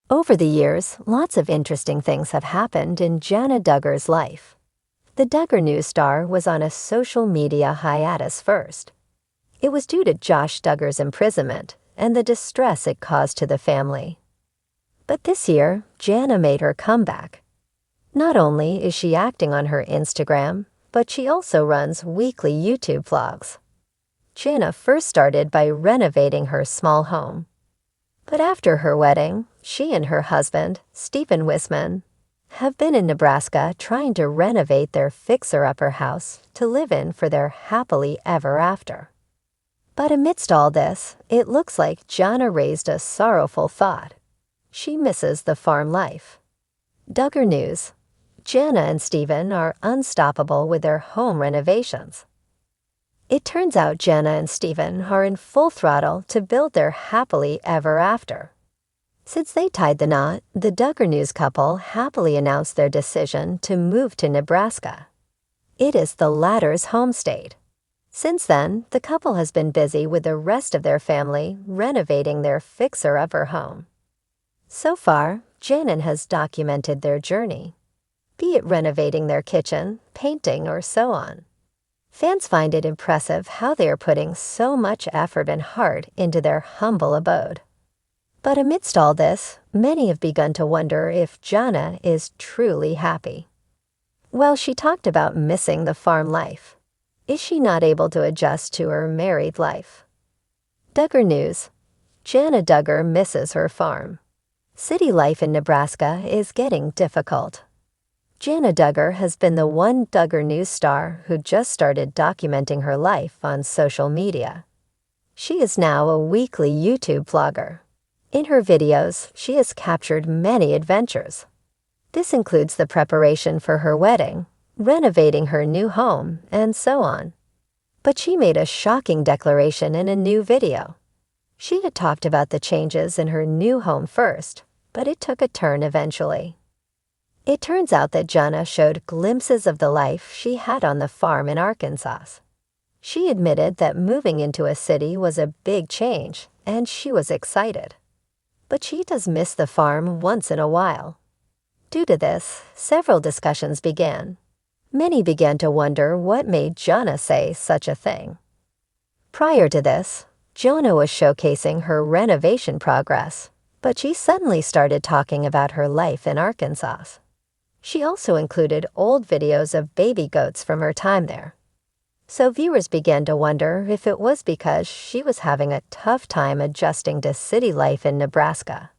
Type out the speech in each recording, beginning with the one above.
Over the years, lots of interesting things have happened in Jana Duggar's life. The Duggar news star was on a social media hiatus first. It was due to Josh Duggar's imprisonment and the distress it caused to the family. But this year, Jana made her comeback. Not only is she acting on her Instagram, but she also runs weekly YouTube vlogs. Jana first started by renovating her small home. But after her wedding, she and her husband, Stephen Wisman, have been in Nebraska trying to renovate their fixer-upper house to live in for their happily ever after. But amidst all this, it looks like Jana raised a sorrowful thought. She misses the farm life. Duggar News: Jana and Stephen are unstoppable with their home renovations. It turns out Jana and Stephen are in full throttle to build their happily ever after. Since they tied the knot, the Duggar News couple happily announced their decision to move to Nebraska. It is the latter's home state. Since then, the couple has been busy with the rest of their family renovating their fixer-upper home. So far, Jana has documented their journey, be it renovating their kitchen, painting, or so on. Fans find it impressive how they are putting so much effort and heart into their humble abode. But amidst all this, many have begun to wonder if Jana is truly happy. Well, she talked about missing the farm life. Is she not able to adjust to her married life? Duggar News: Jana Duggar misses her farm. City life in Nebraska is getting difficult. Jana Duggar has been the one Duggar News star who just started documenting her life on social media. She is now a weekly YouTube vlogger. In her videos, she has captured many adventures. This includes the preparation for her wedding, renovating her new home, and so on. But she made a shocking declaration in a new video. She had talked about the changes in her new home first, but it took a turn eventually. It turns out that Jana showed glimpses of the life she had on the farm in Arkansas. She admitted that moving into a city was a big change, and she was excited. But she does miss the farm once in a while. Due to this, several discussions began. Many began to wonder what made Jana say such a thing. Prior to this, Jana was showcasing her renovation progress, but she suddenly started talking about her life in Arkansas. She also included old videos of baby goats from her time there. So viewers began to wonder if it was because she was having a tough time adjusting to city life in Nebraska.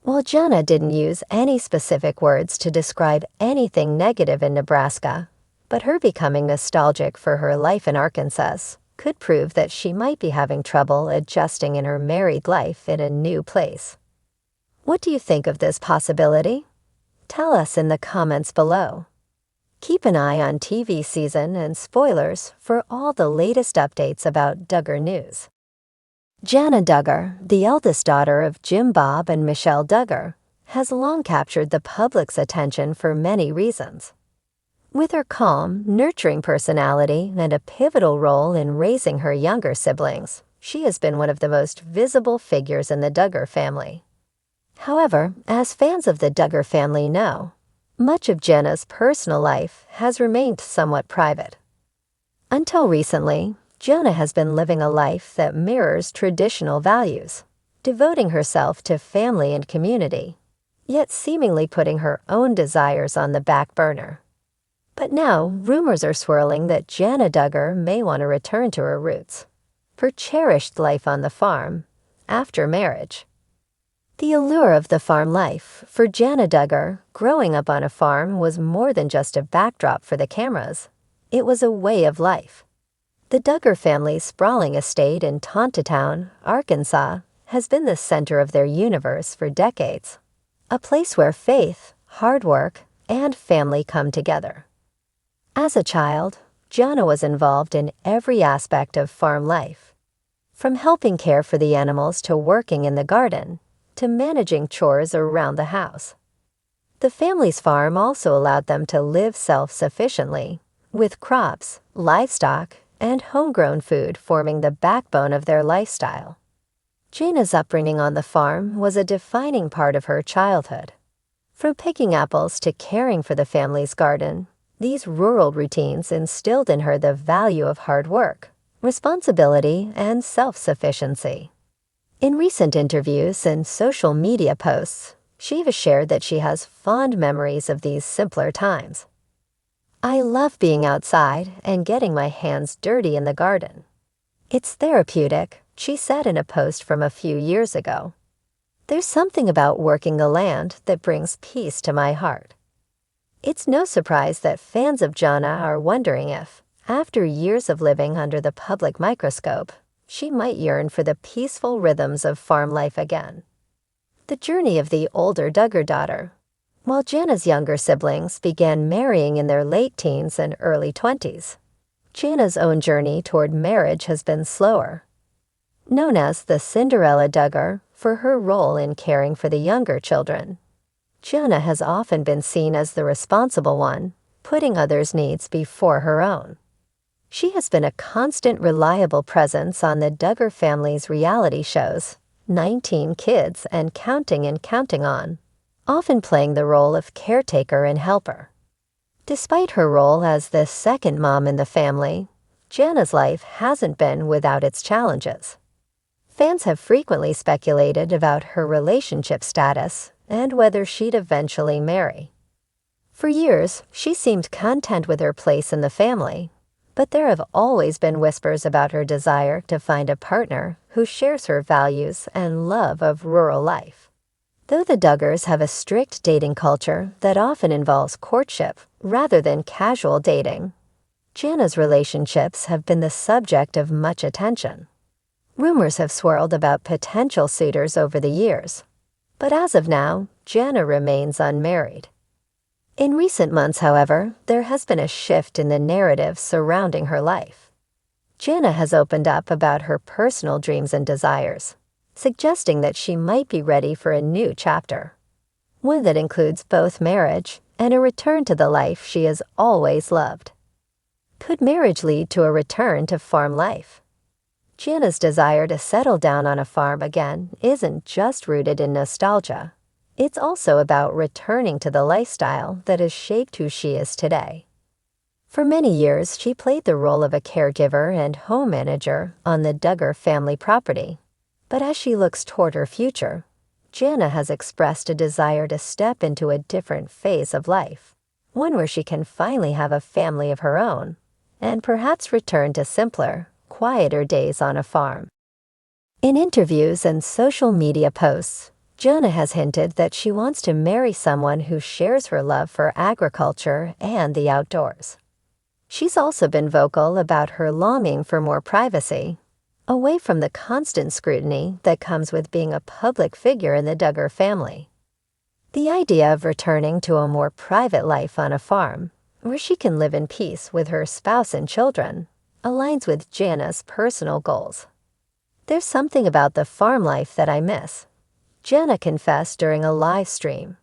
While Jana didn't use any specific words to describe anything negative in Nebraska, but her becoming nostalgic for her life in Arkansas could prove that she might be having trouble adjusting in her married life in a new place. What do you think of this possibility? Tell us in the comments below. Keep an eye on TV season and spoilers for all the latest updates about Duggar News. Jana Duggar, the eldest daughter of Jim Bob and Michelle Duggar, has long captured the public's attention for many reasons. With her calm, nurturing personality and a pivotal role in raising her younger siblings, she has been one of the most visible figures in the Duggar family. However, as fans of the Duggar family know, much of Jana's personal life has remained somewhat private. Until recently, Jana has been living a life that mirrors traditional values, devoting herself to family and community, yet seemingly putting her own desires on the back burner. But now, rumors are swirling that Jana Duggar may want to return to her roots, her cherished life on the farm, after marriage. The allure of the farm life for Jana Duggar, growing up on a farm, was more than just a backdrop for the cameras. It was a way of life. The Duggar family's sprawling estate in Tontatown, Arkansas, has been the center of their universe for decades, a place where faith, hard work, and family come together. As a child, Jana was involved in every aspect of farm life, from helping care for the animals to working in the garden, to managing chores around the house. The family's farm also allowed them to live self-sufficiently, with crops, livestock, and homegrown food forming the backbone of their lifestyle. Jana's upbringing on the farm was a defining part of her childhood. From picking apples to caring for the family's garden, these rural routines instilled in her the value of hard work, responsibility, and self-sufficiency. In recent interviews and social media posts, she has shared that she has fond memories of these simpler times. "I love being outside and getting my hands dirty in the garden. It's therapeutic," she said in a post from a few years ago. "There's something about working the land that brings peace to my heart." It's no surprise that fans of Jana are wondering if, after years of living under the public microscope, she might yearn for the peaceful rhythms of farm life again. The journey of the older Duggar daughter. While Jana's younger siblings began marrying in their late teens and early 20s, Jana's own journey toward marriage has been slower. Known as the Cinderella Duggar for her role in caring for the younger children, Jana has often been seen as the responsible one, putting others' needs before her own. She has been a constant, reliable presence on the Duggar family's reality shows, 19 Kids and Counting On, often playing the role of caretaker and helper. Despite her role as the second mom in the family, Jana's life hasn't been without its challenges. Fans have frequently speculated about her relationship status and whether she'd eventually marry. For years, she seemed content with her place in the family, but there have always been whispers about her desire to find a partner who shares her values and love of rural life. Though the Duggars have a strict dating culture that often involves courtship rather than casual dating, Jana's relationships have been the subject of much attention. Rumors have swirled about potential suitors over the years, but as of now, Jana remains unmarried. In recent months, however, there has been a shift in the narrative surrounding her life. Jana has opened up about her personal dreams and desires, suggesting that she might be ready for a new chapter, one that includes both marriage and a return to the life she has always loved. Could marriage lead to a return to farm life? Jana's desire to settle down on a farm again isn't just rooted in nostalgia. It's also about returning to the lifestyle that has shaped who she is today. For many years, she played the role of a caregiver and home manager on the Duggar family property. But as she looks toward her future, Jana has expressed a desire to step into a different phase of life, one where she can finally have a family of her own, and perhaps return to simpler, quieter days on a farm. In interviews and social media posts, Jana has hinted that she wants to marry someone who shares her love for agriculture and the outdoors. She's also been vocal about her longing for more privacy, away from the constant scrutiny that comes with being a public figure in the Duggar family. The idea of returning to a more private life on a farm, where she can live in peace with her spouse and children, aligns with Jana's personal goals. "There's something about the farm life that I miss," Jana confessed during a live stream.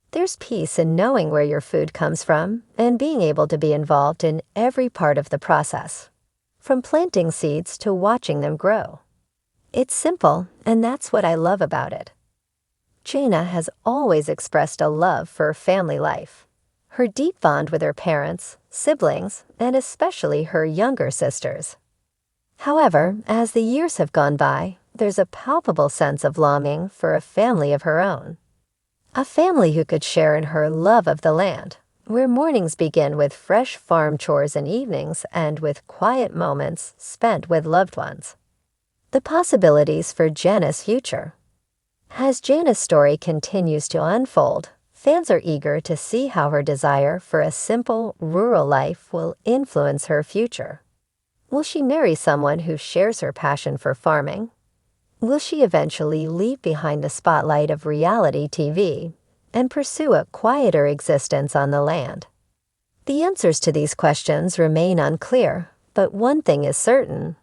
"There's peace in knowing where your food comes from and being able to be involved in every part of the process, from planting seeds to watching them grow. It's simple, and that's what I love about it." Jana has always expressed a love for family life. Her deep bond with her parents, siblings, and especially her younger sisters. However, as the years have gone by, there's a palpable sense of longing for a family of her own. A family who could share in her love of the land, where mornings begin with fresh farm chores and evenings end with quiet moments spent with loved ones. The possibilities for Jana's future. As Jana's story continues to unfold, fans are eager to see how her desire for a simple, rural life will influence her future. Will she marry someone who shares her passion for farming? Will she eventually leave behind the spotlight of reality TV and pursue a quieter existence on the land? The answers to these questions remain unclear, but one thing is certain.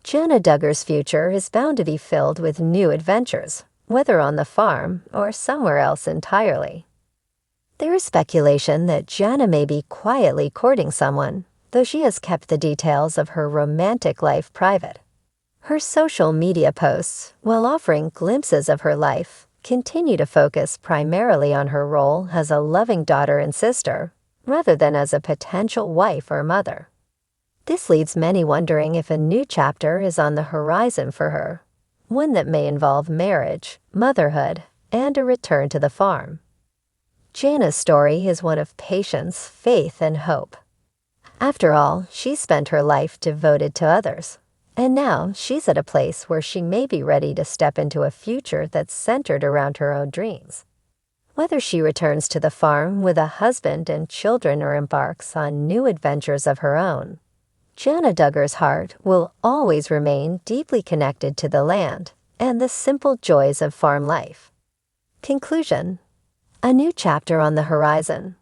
Jana Duggar's future is bound to be filled with new adventures, whether on the farm or somewhere else entirely. There is speculation that Jana may be quietly courting someone, though she has kept the details of her romantic life private. Her social media posts, while offering glimpses of her life, continue to focus primarily on her role as a loving daughter and sister, rather than as a potential wife or mother. This leaves many wondering if a new chapter is on the horizon for her, one that may involve marriage, motherhood, and a return to the farm. Jana's story is one of patience, faith, and hope. After all, she spent her life devoted to others, and now she's at a place where she may be ready to step into a future that's centered around her own dreams. Whether she returns to the farm with a husband and children or embarks on new adventures of her own, Jana Duggar's heart will always remain deeply connected to the land and the simple joys of farm life. Conclusion: a new chapter on the horizon.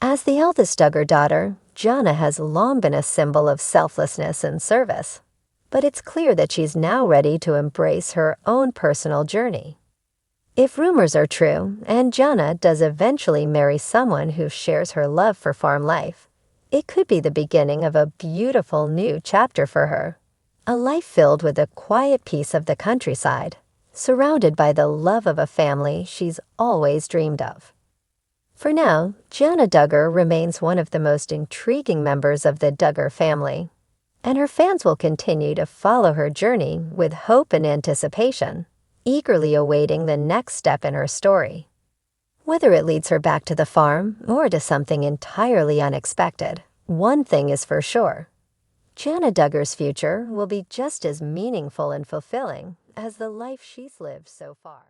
As the eldest Duggar daughter, Jana has long been a symbol of selflessness and service, but it's clear that she's now ready to embrace her own personal journey. If rumors are true, and Jana does eventually marry someone who shares her love for farm life, it could be the beginning of a beautiful new chapter for her. A life filled with the quiet peace of the countryside, surrounded by the love of a family she's always dreamed of. For now, Jana Duggar remains one of the most intriguing members of the Duggar family, and her fans will continue to follow her journey with hope and anticipation, eagerly awaiting the next step in her story. Whether it leads her back to the farm or to something entirely unexpected, one thing is for sure: Jana Duggar's future will be just as meaningful and fulfilling as the life she's lived so far.